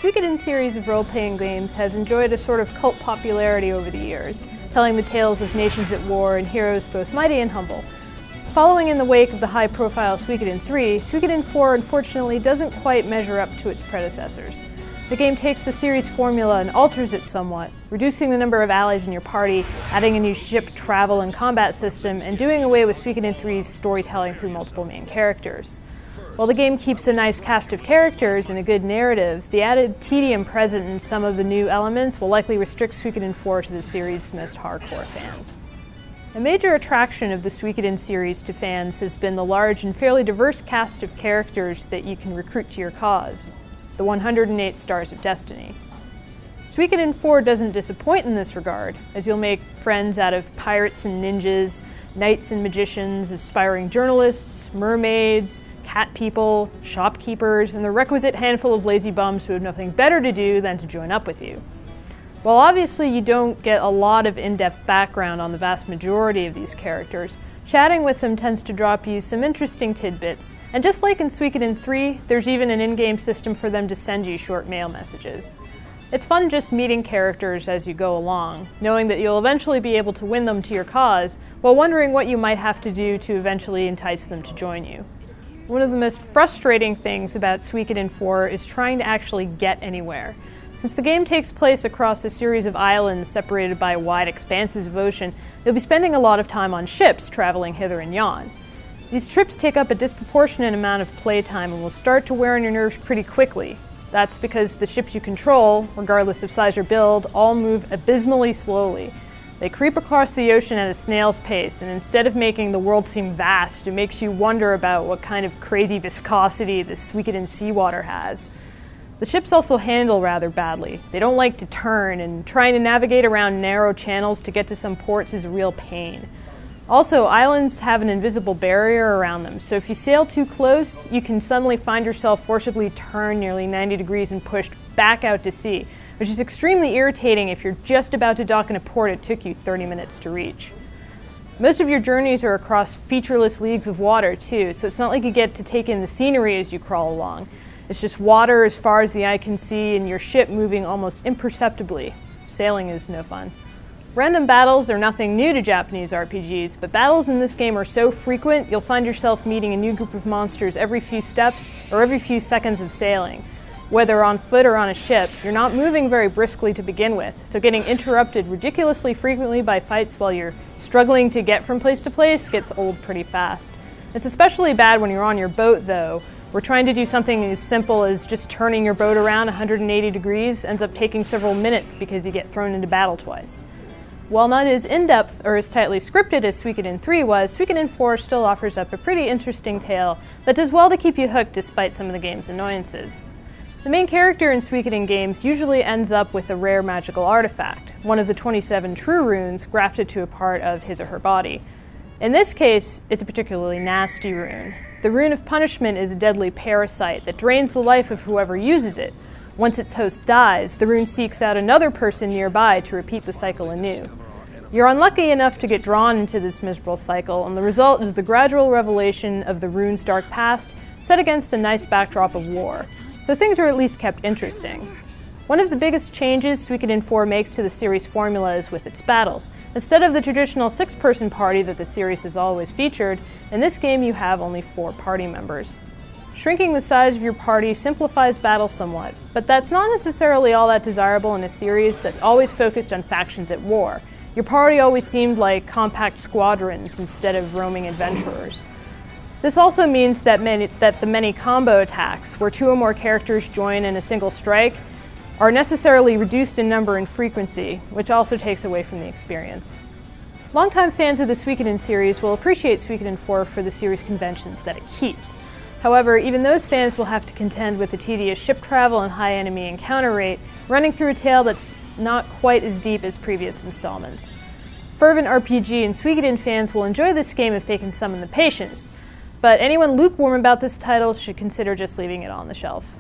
Suikoden series of role-playing games has enjoyed a sort of cult popularity over the years, telling the tales of nations at war and heroes both mighty and humble. Following in the wake of the high-profile Suikoden III, Suikoden IV unfortunately doesn't quite measure up to its predecessors. The game takes the series formula and alters it somewhat, reducing the number of allies in your party, adding a new ship travel and combat system, and doing away with Suikoden III's storytelling through multiple main characters. While the game keeps a nice cast of characters and a good narrative, the added tedium present in some of the new elements will likely restrict Suikoden IV to the series' most hardcore fans. A major attraction of the Suikoden series to fans has been the large and fairly diverse cast of characters that you can recruit to your cause, the 108 Stars of Destiny. Suikoden IV doesn't disappoint in this regard, as you'll make friends out of pirates and ninjas, knights and magicians, aspiring journalists, mermaids, cat people, shopkeepers, and the requisite handful of lazy bums who have nothing better to do than to join up with you. While obviously you don't get a lot of in-depth background on the vast majority of these characters, chatting with them tends to drop you some interesting tidbits, and just like in Suikoden III, there's even an in-game system for them to send you short mail messages. It's fun just meeting characters as you go along, knowing that you'll eventually be able to win them to your cause, while wondering what you might have to do to eventually entice them to join you. One of the most frustrating things about Suikoden IV is trying to actually get anywhere. Since the game takes place across a series of islands separated by wide expanses of ocean, you'll be spending a lot of time on ships traveling hither and yon. These trips take up a disproportionate amount of playtime and will start to wear on your nerves pretty quickly. That's because the ships you control, regardless of size or build, all move abysmally slowly. They creep across the ocean at a snail's pace, and instead of making the world seem vast, it makes you wonder about what kind of crazy viscosity the Suikoden seawater has. The ships also handle rather badly. They don't like to turn, and trying to navigate around narrow channels to get to some ports is a real pain. Also, islands have an invisible barrier around them, so if you sail too close, you can suddenly find yourself forcibly turned nearly 90 degrees and pushed back out to sea, which is extremely irritating if you're just about to dock in a port it took you 30 minutes to reach. Most of your journeys are across featureless leagues of water too, so it's not like you get to take in the scenery as you crawl along. It's just water as far as the eye can see and your ship moving almost imperceptibly. Sailing is no fun. Random battles are nothing new to Japanese RPGs, but battles in this game are so frequent you'll find yourself meeting a new group of monsters every few steps or every few seconds of sailing. Whether on foot or on a ship, you're not moving very briskly to begin with, so getting interrupted ridiculously frequently by fights while you're struggling to get from place to place gets old pretty fast. It's especially bad when you're on your boat, though, where trying to do something as simple as just turning your boat around 180 degrees ends up taking several minutes because you get thrown into battle twice. While not as in-depth or as tightly scripted as Suikoden III was, Suikoden IV still offers up a pretty interesting tale that does well to keep you hooked despite some of the game's annoyances. The main character in Suikoden games usually ends up with a rare magical artifact, one of the 27 true runes grafted to a part of his or her body. In this case, it's a particularly nasty rune. The Rune of Punishment is a deadly parasite that drains the life of whoever uses it. Once its host dies, the rune seeks out another person nearby to repeat the cycle anew. You're unlucky enough to get drawn into this miserable cycle, and the result is the gradual revelation of the rune's dark past set against a nice backdrop of war. So things are at least kept interesting. One of the biggest changes Suikoden IV makes to the series formula is with its battles. Instead of the traditional 6-person party that the series has always featured, in this game you have only 4 party members. Shrinking the size of your party simplifies battle somewhat, but that's not necessarily all that desirable in a series that's always focused on factions at war. Your party always seemed like compact squadrons instead of roaming adventurers. This also means that the many combo attacks, where 2 or more characters join in a single strike, are necessarily reduced in number and frequency, which also takes away from the experience. Longtime fans of the Suikoden series will appreciate Suikoden IV for the series conventions that it keeps. However, even those fans will have to contend with the tedious ship travel and high enemy encounter rate, running through a tale that's not quite as deep as previous installments. Fervent RPG and Suikoden fans will enjoy this game if they can summon the patience, but anyone lukewarm about this title should consider just leaving it on the shelf.